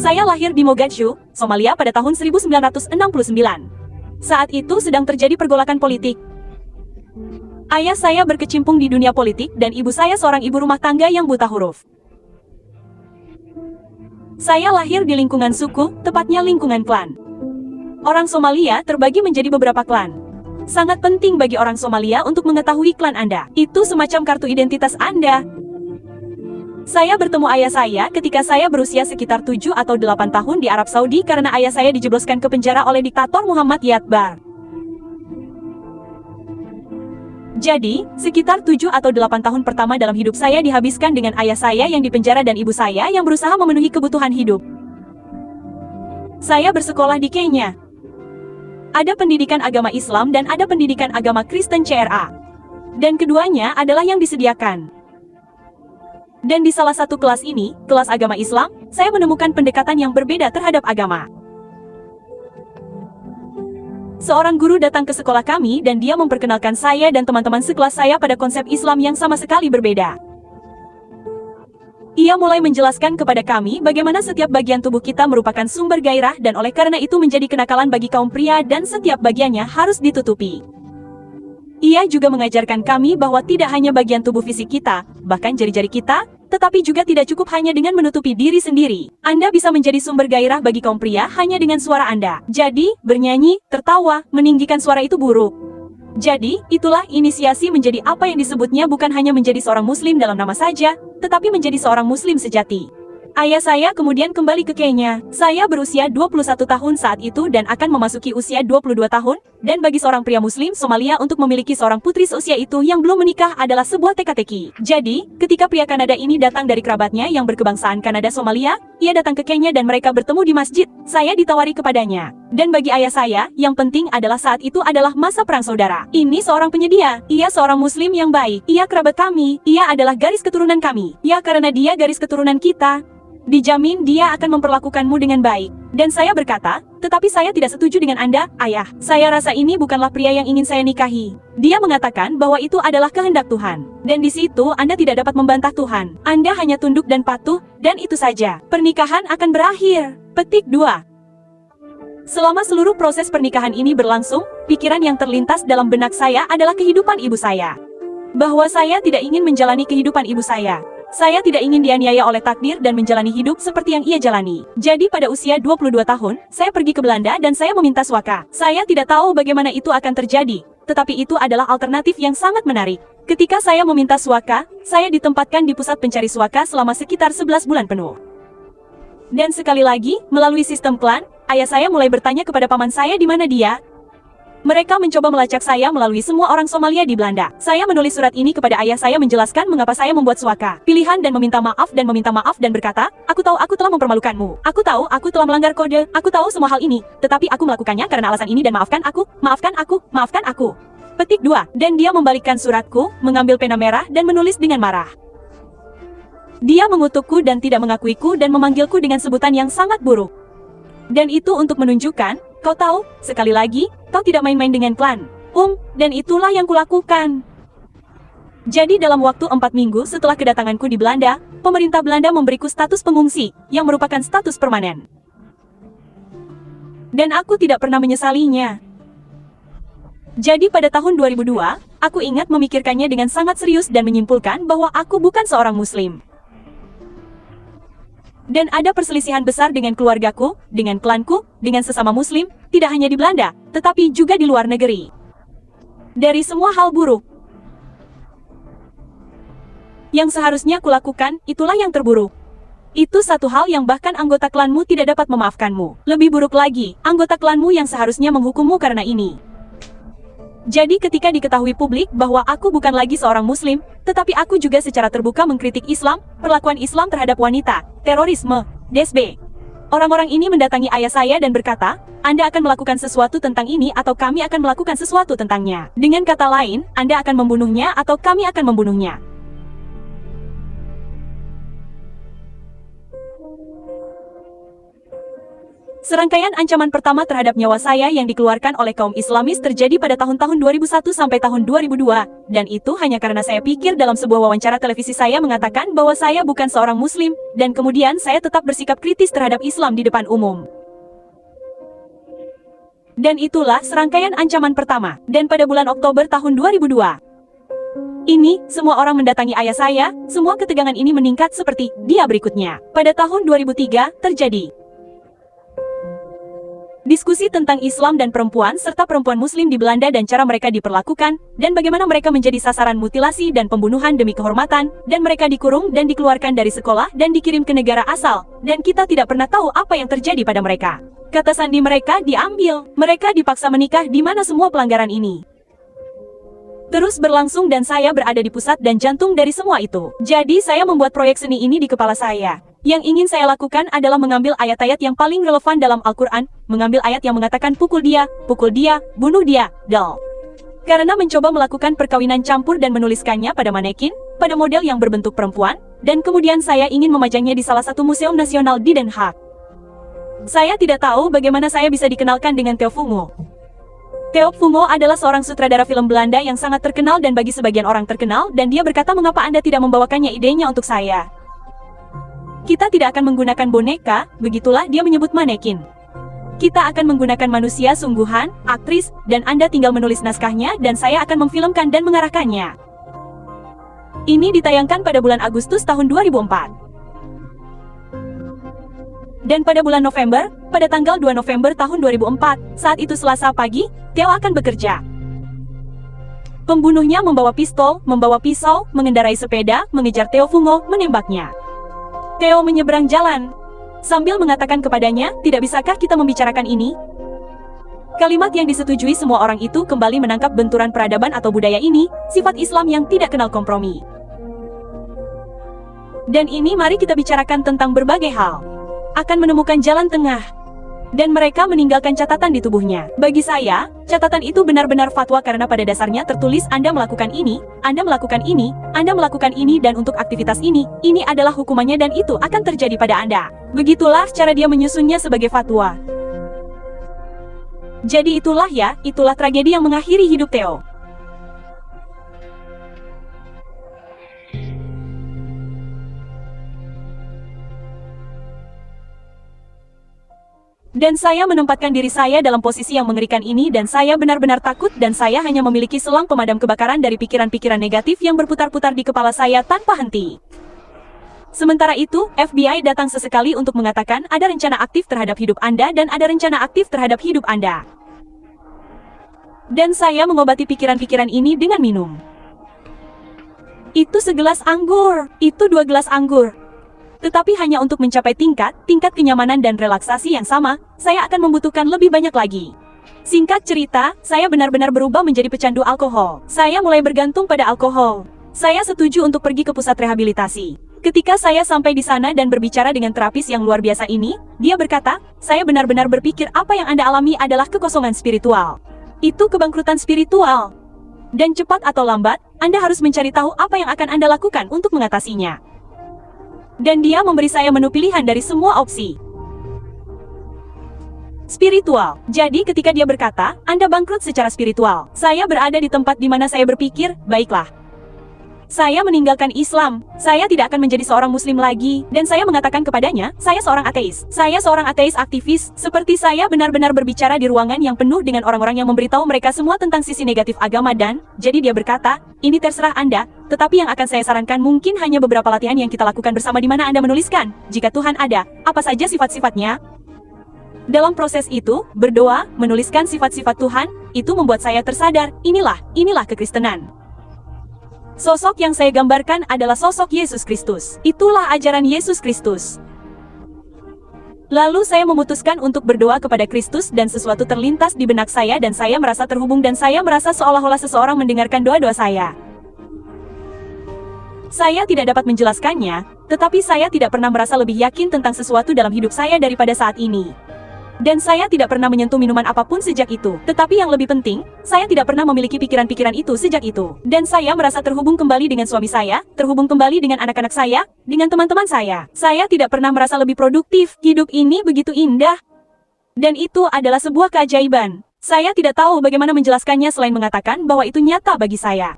Saya lahir di Mogadishu, Somalia pada tahun 1969. Saat itu sedang terjadi pergolakan politik. Ayah saya berkecimpung di dunia politik dan ibu saya seorang ibu rumah tangga yang buta huruf. Saya lahir di lingkungan suku, tepatnya lingkungan klan. Orang Somalia terbagi menjadi beberapa klan. Sangat penting bagi orang Somalia untuk mengetahui klan Anda. Itu semacam kartu identitas Anda. Saya bertemu ayah saya ketika saya berusia sekitar 7 atau 8 tahun di Arab Saudi karena ayah saya dijebloskan ke penjara oleh diktator Muhammad Yatbar. Jadi, sekitar 7 atau 8 tahun pertama dalam hidup saya dihabiskan dengan ayah saya yang dipenjara dan ibu saya yang berusaha memenuhi kebutuhan hidup. Saya bersekolah di Kenya. Ada pendidikan agama Islam dan ada pendidikan agama Kristen CRA. Dan keduanya adalah yang disediakan. Dan di salah satu kelas ini, kelas agama Islam, saya menemukan pendekatan yang berbeda terhadap agama. Seorang guru datang ke sekolah kami dan dia memperkenalkan saya dan teman-teman sekelas saya pada konsep Islam yang sama sekali berbeda. Ia mulai menjelaskan kepada kami bagaimana setiap bagian tubuh kita merupakan sumber gairah dan oleh karena itu menjadi kenakalan bagi kaum pria dan setiap bagiannya harus ditutupi. Ia juga mengajarkan kami bahwa tidak hanya bagian tubuh fisik kita, bahkan jari-jari kita, tetapi juga tidak cukup hanya dengan menutupi diri sendiri. Anda bisa menjadi sumber gairah bagi kaum pria hanya dengan suara Anda. Jadi, bernyanyi, tertawa, meninggikan suara itu buruk. Jadi, itulah inisiasi menjadi apa yang disebutnya bukan hanya menjadi seorang muslim dalam nama saja, tetapi menjadi seorang muslim sejati. Ayah saya kemudian kembali ke Kenya. Saya berusia 21 tahun saat itu dan akan memasuki usia 22 tahun, dan bagi seorang pria muslim Somalia untuk memiliki seorang putri seusia itu yang belum menikah adalah sebuah teka-teki. Jadi, ketika pria Kanada ini datang dari kerabatnya yang berkebangsaan Kanada Somalia, ia datang ke Kenya dan mereka bertemu di masjid. Saya ditawari kepadanya. Dan bagi ayah saya, yang penting adalah saat itu adalah masa perang saudara. Ini seorang penyedia. Ia seorang muslim yang baik. Ia kerabat kami. Ia adalah garis keturunan kami. Ya karena dia garis keturunan kita, dijamin dia akan memperlakukanmu dengan baik. Dan saya berkata, tetapi saya tidak setuju dengan Anda, ayah. Saya rasa ini bukanlah pria yang ingin saya nikahi. Dia mengatakan bahwa itu adalah kehendak Tuhan. Dan di situ Anda tidak dapat membantah Tuhan. Anda hanya tunduk dan patuh, dan itu saja. Pernikahan akan berakhir. Petik 2. Selama seluruh proses pernikahan ini berlangsung, pikiran yang terlintas dalam benak saya adalah kehidupan ibu saya. Bahwa saya tidak ingin menjalani kehidupan ibu saya. Saya tidak ingin dianiaya oleh takdir dan menjalani hidup seperti yang ia jalani. Jadi pada usia 22 tahun, saya pergi ke Belanda dan saya meminta suaka. Saya tidak tahu bagaimana itu akan terjadi, tetapi itu adalah alternatif yang sangat menarik. Ketika saya meminta suaka, saya ditempatkan di pusat pencari suaka selama sekitar 11 bulan penuh. Dan sekali lagi, melalui sistem klan, ayah saya mulai bertanya kepada paman saya di mana dia. Mereka mencoba melacak saya melalui semua orang Somalia di Belanda. Saya menulis surat ini kepada ayah saya menjelaskan mengapa saya membuat suaka, pilihan dan meminta maaf dan berkata, aku tahu aku telah mempermalukanmu. Aku tahu aku telah melanggar kode. Aku tahu semua hal ini, tetapi aku melakukannya karena alasan ini dan maafkan aku, maafkan aku, maafkan aku. Petik 2. Dan dia membalikkan suratku, mengambil pena merah dan menulis dengan marah. Dia mengutukku dan tidak mengakuiku dan memanggilku dengan sebutan yang sangat buruk. Dan itu untuk menunjukkan, kau tahu, sekali lagi, kau tidak main-main dengan klan. Dan itulah yang kulakukan. Jadi dalam waktu 4 minggu setelah kedatanganku di Belanda, pemerintah Belanda memberiku status pengungsi, yang merupakan status permanen. Dan aku tidak pernah menyesalinya. Jadi pada tahun 2002, aku ingat memikirkannya dengan sangat serius dan menyimpulkan bahwa aku bukan seorang muslim. Dan ada perselisihan besar dengan keluargaku, dengan klanku, dengan sesama muslim, tidak hanya di Belanda, tetapi juga di luar negeri. Dari semua hal buruk yang seharusnya kulakukan, itulah yang terburuk. Itu satu hal yang bahkan anggota klanmu tidak dapat memaafkanmu. Lebih buruk lagi, anggota klanmu yang seharusnya menghukummu karena ini. Jadi ketika diketahui publik bahwa aku bukan lagi seorang muslim, tetapi aku juga secara terbuka mengkritik Islam, perlakuan Islam terhadap wanita, terorisme, DSB. Orang-orang ini mendatangi ayah saya dan berkata, Anda akan melakukan sesuatu tentang ini atau kami akan melakukan sesuatu tentangnya. Dengan kata lain, Anda akan membunuhnya atau kami akan membunuhnya. Serangkaian ancaman pertama terhadap nyawa saya yang dikeluarkan oleh kaum Islamis terjadi pada tahun-tahun 2001 sampai tahun 2002, dan itu hanya karena saya pikir dalam sebuah wawancara televisi saya mengatakan bahwa saya bukan seorang Muslim, dan kemudian saya tetap bersikap kritis terhadap Islam di depan umum. Dan itulah serangkaian ancaman pertama, dan pada bulan Oktober tahun 2002. Ini, semua orang mendatangi ayah saya, semua ketegangan ini meningkat seperti dia berikutnya. Pada tahun 2003, terjadi diskusi tentang Islam dan perempuan serta perempuan Muslim di Belanda dan cara mereka diperlakukan, dan bagaimana mereka menjadi sasaran mutilasi dan pembunuhan demi kehormatan, dan mereka dikurung dan dikeluarkan dari sekolah dan dikirim ke negara asal, dan kita tidak pernah tahu apa yang terjadi pada mereka. Kata sandi mereka diambil, mereka dipaksa menikah di mana semua pelanggaran ini terus berlangsung dan saya berada di pusat dan jantung dari semua itu. Jadi saya membuat proyek seni ini di kepala saya. Yang ingin saya lakukan adalah mengambil ayat-ayat yang paling relevan dalam Al-Quran, mengambil ayat yang mengatakan pukul dia, bunuh dia, dal. Karena mencoba melakukan perkawinan campur dan menuliskannya pada manekin, pada model yang berbentuk perempuan, dan kemudian saya ingin memajangnya di salah satu museum nasional di Den Haag. Saya tidak tahu bagaimana saya bisa dikenalkan dengan Theo Fungo. Theo Fungo adalah seorang sutradara film Belanda yang sangat terkenal dan bagi sebagian orang terkenal, dan dia berkata mengapa Anda tidak membawakannya idenya untuk saya. Kita tidak akan menggunakan boneka, begitulah dia menyebut manekin. Kita akan menggunakan manusia sungguhan, aktris, dan Anda tinggal menulis naskahnya dan saya akan memfilmkan dan mengarahkannya. Ini ditayangkan pada bulan Agustus tahun 2004. Dan pada bulan November, pada tanggal 2 November tahun 2004, saat itu Selasa pagi, Theo akan bekerja. Pembunuhnya membawa pistol, membawa pisau, mengendarai sepeda, mengejar Theo Fungo, menembaknya. Theo menyeberang jalan, sambil mengatakan kepadanya, tidak bisakah kita membicarakan ini? Kalimat yang disetujui semua orang itu kembali menangkap benturan peradaban atau budaya ini, sifat Islam yang tidak kenal kompromi. Dan ini mari kita bicarakan tentang berbagai hal. Akan menemukan jalan tengah. Dan mereka meninggalkan catatan di tubuhnya. Bagi saya, catatan itu benar-benar fatwa karena pada dasarnya tertulis Anda melakukan ini, Anda melakukan ini, Anda melakukan ini dan untuk aktivitas ini adalah hukumannya dan itu akan terjadi pada Anda. Begitulah cara dia menyusunnya sebagai fatwa. Jadi itulah tragedi yang mengakhiri hidup Theo. Dan saya menempatkan diri saya dalam posisi yang mengerikan ini dan saya benar-benar takut dan saya hanya memiliki selang pemadam kebakaran dari pikiran-pikiran negatif yang berputar-putar di kepala saya tanpa henti. Sementara itu, FBI datang sesekali untuk mengatakan ada rencana aktif terhadap hidup Anda dan ada rencana aktif terhadap hidup Anda. Dan saya mengobati pikiran-pikiran ini dengan minum. Itu segelas anggur, itu 2 gelas anggur. Tetapi hanya untuk mencapai tingkat kenyamanan dan relaksasi yang sama, saya akan membutuhkan lebih banyak lagi. Singkat cerita, saya benar-benar berubah menjadi pecandu alkohol. Saya mulai bergantung pada alkohol. Saya setuju untuk pergi ke pusat rehabilitasi. Ketika saya sampai di sana dan berbicara dengan terapis yang luar biasa ini, dia berkata, saya benar-benar berpikir apa yang Anda alami adalah kekosongan spiritual. Itu kebangkrutan spiritual. Dan cepat atau lambat, Anda harus mencari tahu apa yang akan Anda lakukan untuk mengatasinya. Dan dia memberi saya menu pilihan dari semua opsi. Spiritual. Jadi ketika dia berkata, Anda bangkrut secara spiritual, saya berada di tempat di mana saya berpikir, baiklah. Saya meninggalkan Islam, saya tidak akan menjadi seorang Muslim lagi, dan saya mengatakan kepadanya, saya seorang ateis. Saya seorang ateis aktivis, seperti saya benar-benar berbicara di ruangan yang penuh dengan orang-orang yang memberitahu mereka semua tentang sisi negatif agama dan, jadi dia berkata, ini terserah Anda, tetapi yang akan saya sarankan mungkin hanya beberapa latihan yang kita lakukan bersama di mana Anda menuliskan, jika Tuhan ada, apa saja sifat-sifatnya. Dalam proses itu, berdoa, menuliskan sifat-sifat Tuhan, itu membuat saya tersadar, inilah kekristenan. Sosok yang saya gambarkan adalah sosok Yesus Kristus. Itulah ajaran Yesus Kristus. Lalu saya memutuskan untuk berdoa kepada Kristus dan sesuatu terlintas di benak saya dan saya merasa terhubung dan saya merasa seolah-olah seseorang mendengarkan doa-doa saya. Saya tidak dapat menjelaskannya, tetapi saya tidak pernah merasa lebih yakin tentang sesuatu dalam hidup saya daripada saat ini. Dan saya tidak pernah menyentuh minuman apapun sejak itu. Tetapi yang lebih penting, saya tidak pernah memiliki pikiran-pikiran itu sejak itu. Dan saya merasa terhubung kembali dengan suami saya, terhubung kembali dengan anak-anak saya, dengan teman-teman saya. Saya tidak pernah merasa lebih produktif. Hidup ini begitu indah. Dan itu adalah sebuah keajaiban. Saya tidak tahu bagaimana menjelaskannya selain mengatakan bahwa itu nyata bagi saya.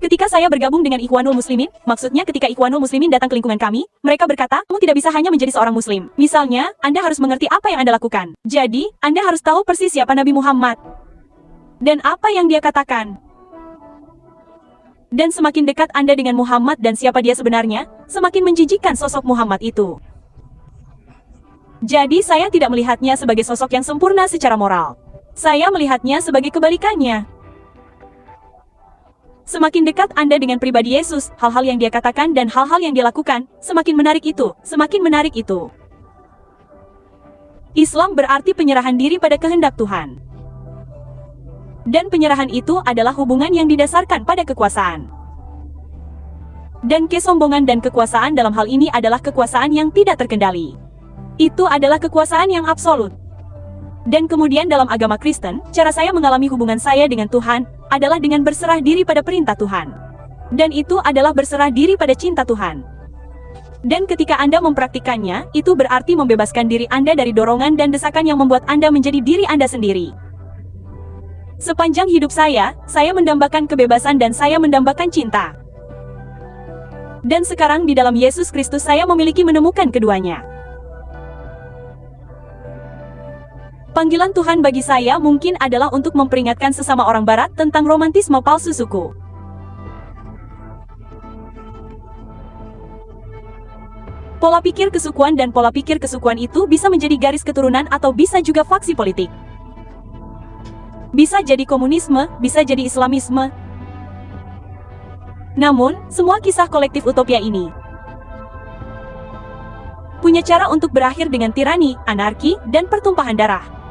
Ketika saya bergabung dengan Ikhwanul Muslimin, maksudnya ketika Ikhwanul Muslimin datang ke lingkungan kami, mereka berkata, kamu tidak bisa hanya menjadi seorang Muslim. Misalnya, Anda harus mengerti apa yang Anda lakukan. Jadi, Anda harus tahu persis siapa Nabi Muhammad. Dan apa yang dia katakan. Dan semakin dekat Anda dengan Muhammad dan siapa dia sebenarnya, semakin menjijikkan sosok Muhammad itu. Jadi saya tidak melihatnya sebagai sosok yang sempurna secara moral. Saya melihatnya sebagai kebalikannya. Semakin dekat Anda dengan pribadi Yesus, hal-hal yang dia katakan dan hal-hal yang dia lakukan, semakin menarik itu, semakin menarik itu. Islam berarti penyerahan diri pada kehendak Tuhan. Dan penyerahan itu adalah hubungan yang didasarkan pada kekuasaan. Dan kesombongan dan kekuasaan dalam hal ini adalah kekuasaan yang tidak terkendali. Itu adalah kekuasaan yang absolut. Dan kemudian dalam agama Kristen, cara saya mengalami hubungan saya dengan Tuhan adalah dengan berserah diri pada perintah Tuhan. Dan itu adalah berserah diri pada cinta Tuhan. Dan ketika Anda mempraktikkannya, itu berarti membebaskan diri Anda dari dorongan dan desakan yang membuat Anda menjadi diri Anda sendiri. Sepanjang hidup saya mendambakan kebebasan dan saya mendambakan cinta. Dan sekarang di dalam Yesus Kristus saya memiliki menemukan keduanya. Panggilan Tuhan bagi saya mungkin adalah untuk memperingatkan sesama orang barat tentang romantisme palsu suku. Pola pikir kesukuan dan pola pikir kesukuan itu bisa menjadi garis keturunan atau bisa juga faksi politik. Bisa jadi komunisme, bisa jadi Islamisme. Namun, semua kisah kolektif utopia ini punya cara untuk berakhir dengan tirani, anarki, dan pertumpahan darah.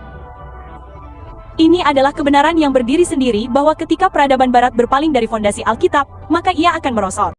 Ini adalah kebenaran yang berdiri sendiri bahwa ketika peradaban barat berpaling dari fondasi Alkitab, maka ia akan merosot.